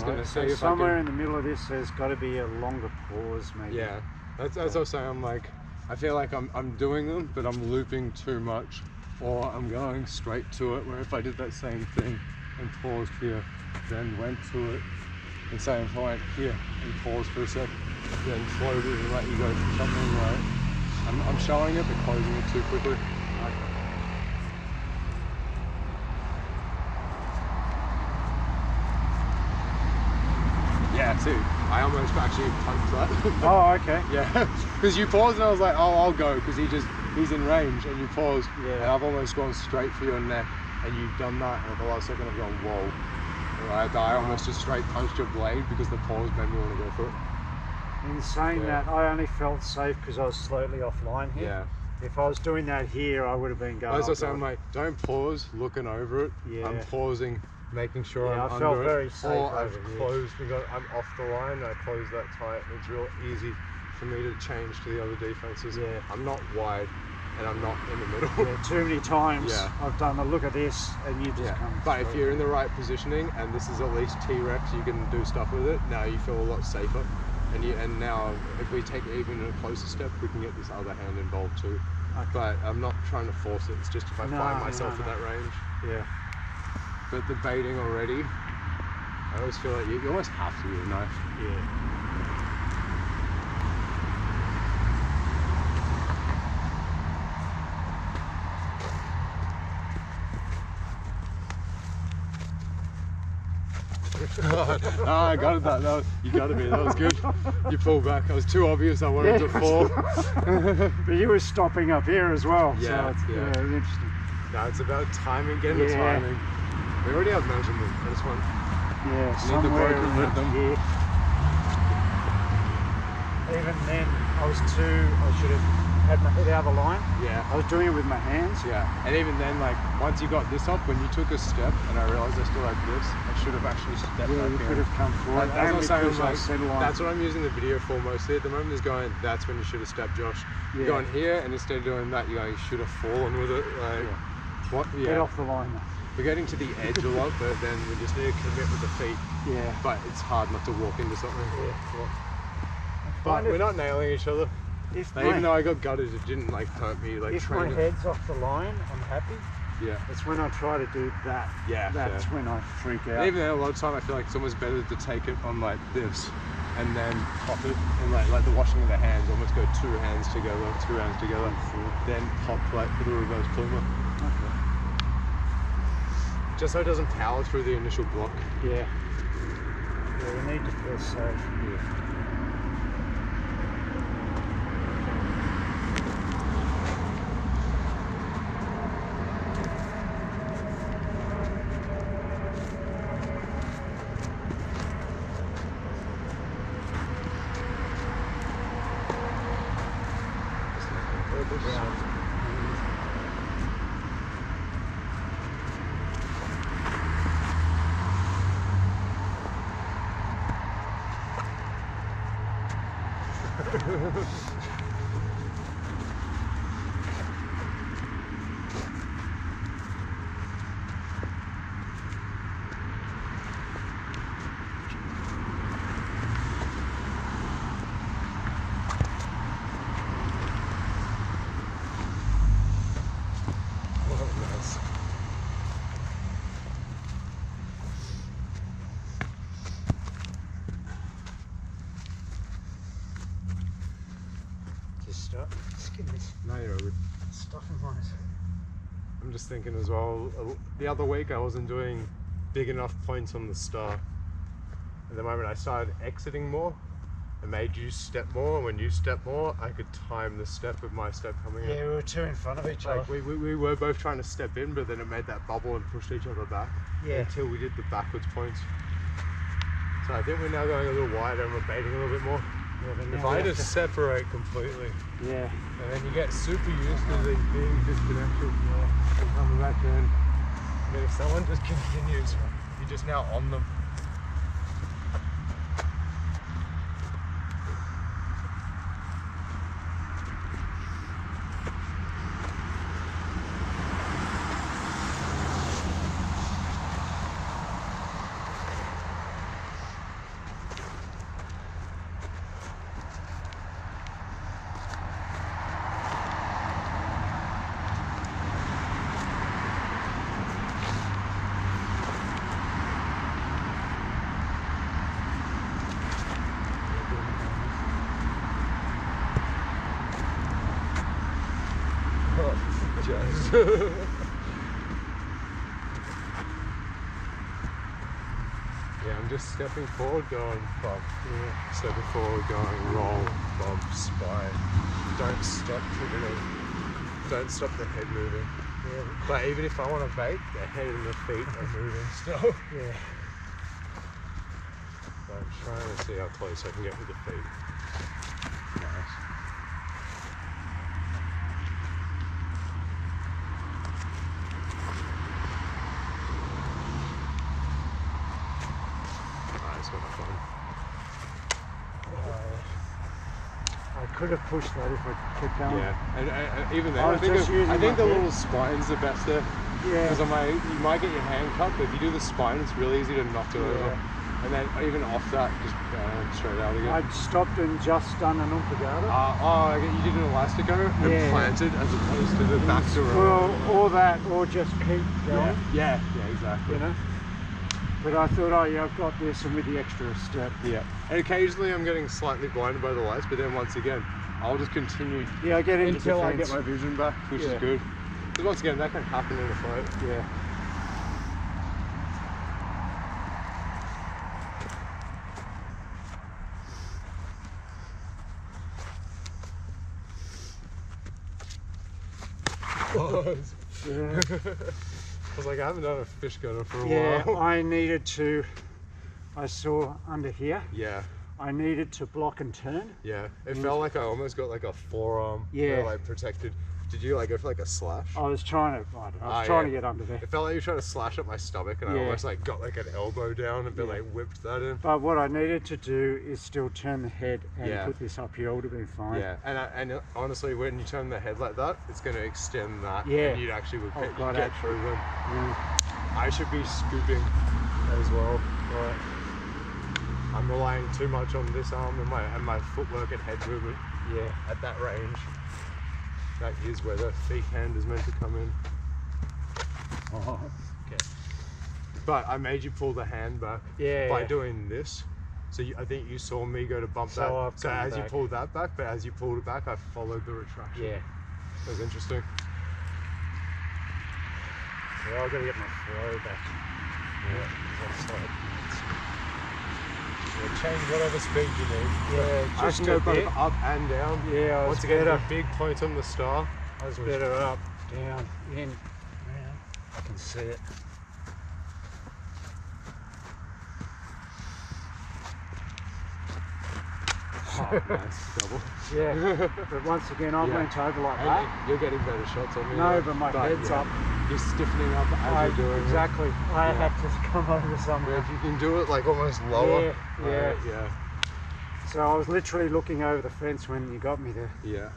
was going to say, so if somewhere in the middle of this, there's got to be a longer pause, maybe. Yeah, that's what I was saying. I'm like, I feel like I'm doing them, but I'm looping too much, or I'm going straight to it. Where if I did that same thing and paused here, then went to it, and say if I went here and paused for a sec, then slowed it and let you go for something, right? I'm showing it, but closing it too quickly. Yeah, too. I almost actually punched that. Oh, okay. Yeah, because you paused and I was like, oh, I'll go, because he's in range, and you paused, and I've almost gone straight for your neck, and you've done that, and at the last second I've gone, whoa. And I almost just straight punched your blade because the pause made me want to go for it. In saying that, I only felt safe because I was slightly offline here. Yeah. If I was doing that here, I would have been going. As I say, I'm like, don't pause looking over it. Yeah. I'm pausing, making sure I'm I under felt it. very safe Or over I've here. closed, I'm off the line, I close that tight. It's real easy for me to change to the other defenses. Yeah. I'm not wide, and I'm not in the middle. Yeah, too many times Yeah. I've done a look at this, and you just come. But if you're in the right positioning, and this is at least T-Rex, you can do stuff with it. Now you feel a lot safer. And now, if we take even a closer step, we can get this other hand involved too. Okay. But I'm not trying to force it. It's just if I find myself at that range. Yeah. But the baiting already, I always feel like you almost have to with a knife. Yeah. I got it. That you got to be. That was good. You pulled back. It was too obvious. I wanted to fall. But you were stopping up here as well. Yeah, so it's interesting. No, it's about timing. Getting the timing. We already have measurement. I just want. Yeah, need the broken rhythm. Here. Even then, I should have had my head out of the line. Yeah. I was doing it with my hands. Yeah. And even then, like, once you got this up, when you took a step, and I realized I still had this, I should have actually stepped back you in. could have come forward. That's what I'm using the video for mostly at the moment, is going, that's when you should have stepped, Josh. You're going here, and instead of doing that, you're going, you should have fallen with it. Like, what? Yeah. Get off the line. We're getting to the edge a lot, but then we just need to commit with the feet. Yeah. But it's hard not to walk into something. Yeah. But we're not nailing each other. Even though I got gutted, it didn't like hurt me. Like, if my head's off the line, I'm happy. Yeah. It's when I try to do that. Yeah. That's when I freak out. And even then, a lot of time, I feel like it's almost better to take it on like this, and then pop it, and like the washing of the hands, almost go two hands together, then pop like with a reverse pluma. Okay. Just so it doesn't power through the initial block. Yeah. Yeah, we need to feel safe. Yeah. No, you're good. Stuff in mine. I'm just thinking as well, the other week I wasn't doing big enough points on the star. At the moment I started exiting more. I made you step more, and when you step more, I could time the step with my step coming in. Yeah, we were two in front of each other. Like we were both trying to step in, but then it made that bubble and pushed each other back. Yeah. Until we did the backwards points. So I think we're now going a little wider and we're baiting a little bit more. Yeah, if I just separate completely, yeah, and then you get super used to these being disconnected, and coming back in. And then if someone just continues, you're just now on them. Yeah, I'm just stepping forward, going bump. Yeah. Stepping forward, going roll, bump, spine. Don't stop don't stop the head moving. Yeah. But even if I want to bait, the head and the feet are moving still. Yeah. So I'm trying to see how close I can get with the feet. Nice. Nice, what fun. I could have pushed that if I kept going. Yeah, and even then, I I was think, just using I think my the head. little spine's the best there. Yeah. Because you might get your hand cut, but if you do the spine, it's really easy to knock it over. And then even off that, just straight out again. I'd stopped and just done an umpagata. You did an elastico and Yeah. planted as opposed to the back to row. Well, or that, or just keep going. Yeah, exactly. You know. But I thought, oh yeah, I've got this, and with the extra step. Yeah. And occasionally I'm getting slightly blinded by the lights, but then once again, I'll just continue Yeah, I get into until I defense. get my vision back, which is good. Because once again, that can happen in a fight. Yeah. Yeah. I was like, I haven't done a fish gunner for a Yeah, while. I needed to, I saw under here, Yeah, I needed to block and turn. yeah. It felt like I almost got like a forearm. Yeah. Like protected. Did you like go for like a slash? I was trying to, I was trying to get under there. It felt like you were trying to slash up my stomach, and I Yeah. almost like got like an elbow down and like whipped that in. But what I needed to do is still turn the head and Yeah. put this up here. It would have been fine. Yeah, and honestly, when you turn the head like that, it's going to extend that. Yeah. And you'd actually would Oh, get, God, get actually. through them. Mm. I should be scooping as well. But I'm relying too much on this arm and my footwork and head movement. Yeah. At that range, that is where the feet hand is meant to come in. Oh. Okay. But I made you pull the hand back Yeah. by doing this. So I think you saw me go to bump So that. I've So gone as you back. pulled that back, but as you pulled it back, I followed the retraction. Yeah. That was interesting. Yeah, I've got to get my flow back. Yeah. That's like, Yeah, change whatever speed you need. yeah, I just can go a bit. both up and down. Yeah, I was Once again, better. the big point on the star. I was was- better up, down, in, round. I can see it. Oh, nice double. Yeah, but once again, I Yeah. went over like And that. you're getting better shots on me. No, now. but my head's yeah, up. You're stiffening up as you're doing exactly. I Yeah. had to come over it. But somewhere. if you can do it like almost lower. Yeah, yeah. Yeah. So I was literally looking over the fence when you got me there. Yeah.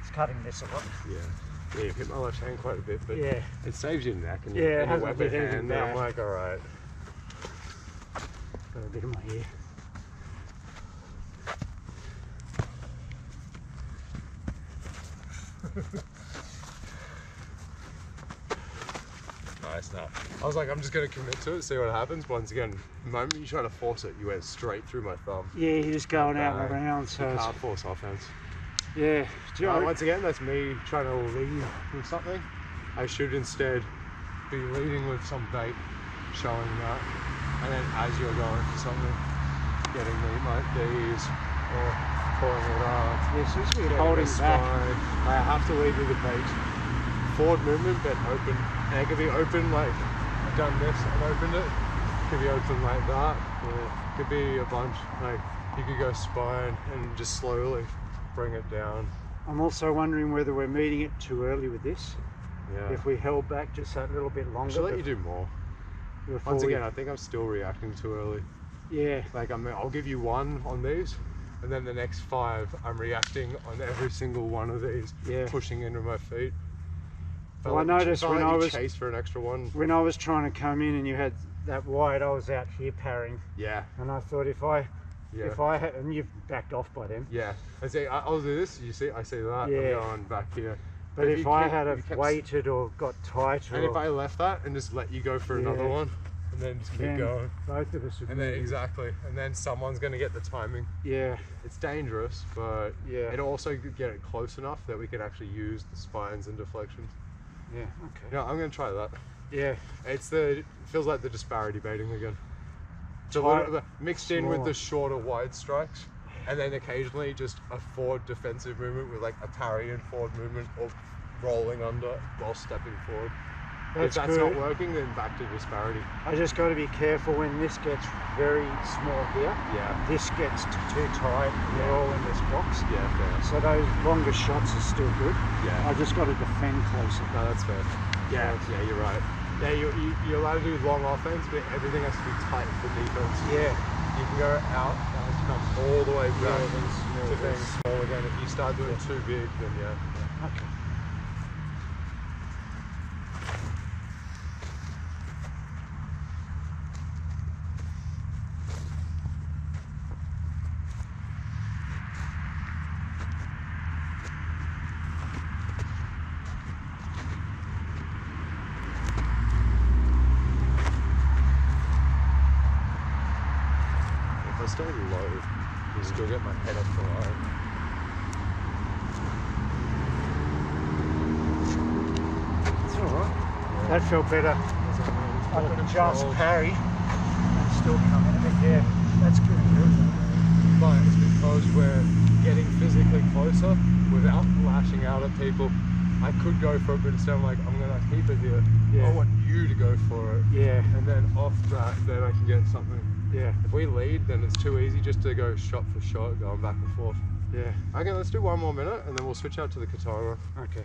It's cutting this a lot. Yeah. Yeah, you've hit my left hand quite a bit, but Yeah. it saves your neck and Yeah, your, it and your hasn't weapon hit anything hand. And I'm bad. like, alright. Got a bit in my ear. Nice, no. I was like, I'm just going to commit to it, see what happens. Once again, the moment you try to force it, you went straight through my thumb. Yeah, you're just going out and Bang. around, so You it's, can't force offense. yeah. Do you know- Once again, that's me trying to lead with something. I should instead be leading with some bait, showing that, and then as you're going for something, getting me like these, or pulling it up, yeah, since we're getting holding the back. spine. I have to lead with the bait. Forward movement, but open. And it could be open like I've done this and opened it. It could be open like that. Yeah. It could be a bunch. Like you could go spine and just slowly bring it down. I'm also wondering whether we're meeting it too early with this. Yeah. If we held back just that little bit longer. Should let you do more. Once again, I think I'm still reacting too early. Yeah. Like I'll give you one on these, and then the next 5, I'm reacting on every single one of these, pushing into my feet. Well, I noticed when I was chase for an extra one. When I was trying to come in and you had that wide, I was out here parrying. Yeah. And I thought if I had, and you've backed off by then. Yeah. I say I'll do this. You see, I see that. Yeah. I'm going back here. But if I had waited or got tight, and if I left that and just let you go for another one, and then just keep going, both of us would. And then exactly, and then someone's going to get the timing. Yeah. It's dangerous, but it also could get it close enough that we could actually use the spines and deflections. Yeah. Okay. Yeah, I'm going to try that. Yeah. It feels like the disparity baiting again. It's a little bit mixed in with the shorter wide strikes, and then occasionally just a forward defensive movement with like a parry and forward movement or rolling under while stepping forward. If that's not working, then back to disparity. I just got to be careful when this gets very small here. Yeah. This gets too tight. They're all in this box. Yeah, fair. So those longer shots are still good. Yeah. I just got to defend closer. No, that's fair. Yeah, yeah, you're right. Yeah, you're allowed to do long offense, but everything has to be tight for defense. Yeah. You can go out, that has to come all the way back to being small again. If you start doing too big, then Okay. Stay low, you still get my head off the line. It's alright. Yeah. That felt better. I could just parry and still come in. Yeah, that's good. But it's because we're getting physically closer without lashing out at people. I could go for it, but instead I'm like, I'm going to keep it here. I want you to go for it. Yeah. And then off that, then I can get something. Yeah. If we lead, then it's too easy just to go shot for shot, going back and forth. Yeah. Okay, let's do one more minute, and then we'll switch out to the katana. Okay.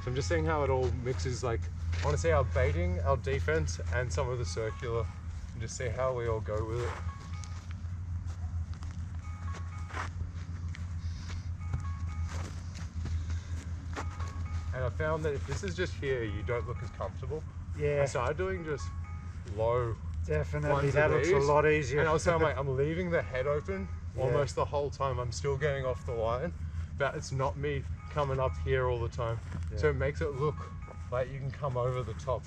So I'm just seeing how it all mixes. Like, I want to see our baiting, our defense, and some of the circular, and just see how we all go with it. And I found that if this is just here, you don't look as comfortable. Yeah. I started doing just low. Definitely, that looks a lot easier. And also I'm leaving the head open almost the whole time. I'm still getting off the line, but it's not me coming up here all the time. So it makes it look like you can come over the top.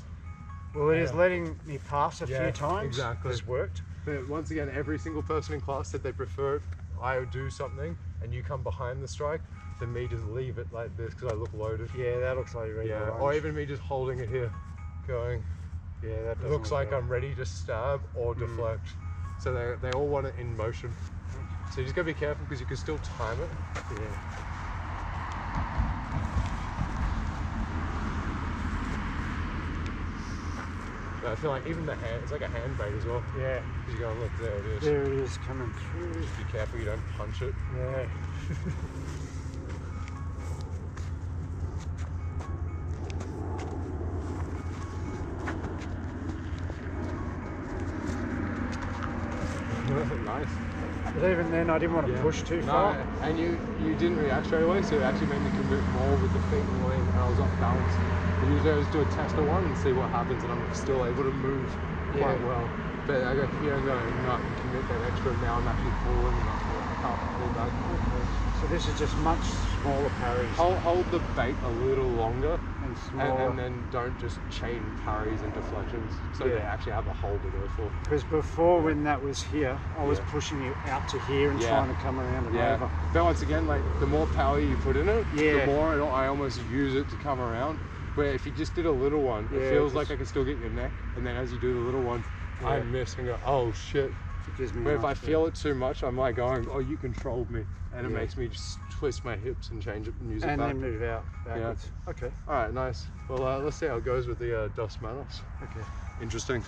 Well, it is letting me pass a few times. Exactly. It's worked. But once again, every single person in class said they prefer it. I do something and you come behind the strike, than me just leave it like this because I look loaded. Yeah, that looks like you're ready. Yeah, or even me just holding it here, going. Yeah, that looks like I'm ready to stab or deflect. So they all want it in motion. So you just gotta be careful because you can still time it. Yeah. But I feel like even the hand, it's like a hand bait as well. Yeah. Because you're going, look, there it is. There it is coming through. Just be careful you don't punch it. Yeah. Nice. But even then, I didn't want to push too far. And you didn't react straight away, so it actually made me commit more with the feet and lean, and I was off balance. And usually I just do a test of one and see what happens, and I'm still able to move quite well. But I go here and going, no, commit that extra. Now I'm actually falling, and I can't pull back. So this is just much smaller parries. Hold the bait a little longer and smaller, and then don't just chain parries and deflections, so they actually have a hole to go for. Because before, when that was here, I was pushing you out to here and trying to come around and over. But once again, like the more power you put in it, the more I almost use it to come around. Where if you just did a little one, it feels like I can still get your neck, and then as you do the little one, I miss and go, oh shit. But if I feel it too much, I'm like going, oh, you controlled me. And it makes me just twist my hips and change it and use it back. And then move out backwards. Okay. All right, nice. Well, let's see how it goes with the dos manos. Okay. Interesting.